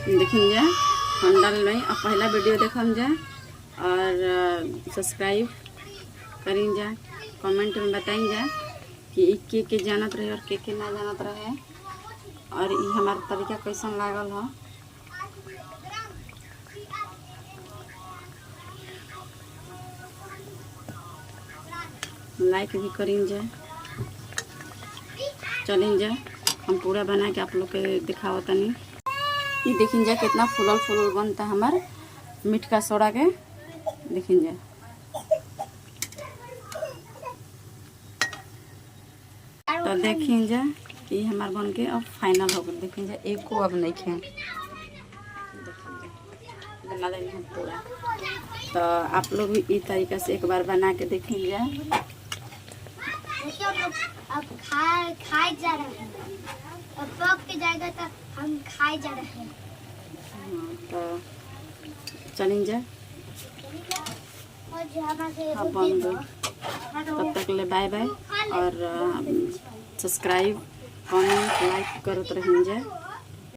देखिन जा हम डाल रही और पहला वीडियो देखम जा और सब्सक्राइब करीन जा, कमेंट में बताइन जा कि के जानत रहे और के ना जानत रहे और ये हमारा तरीका कैसन लागल हो। लाइक भी करीन जा। चलिन जा हम पूरा बना के आप लोग के दिखावत तनी। ये देखिन जा कितना फूलल फूलल बनता हमार मीठ का सोडा के। देखिन जा तो देखिन जा ये हमार बन के अब फाइनल हो गया। देखिन जा एक को अब नहीं खे बना देनी है पूरा। तो आप लोग भी इस तरीका से एक बार बना के देखिन जा। अब खाए जा रहे हैं, अब पक के जाएगा तो हम खाए जा रहे हैं। तो चलिन जा अब बंद। तब तक ले बाय बाय और सब्सक्राइब कमेंट लाइक करते रहें जा।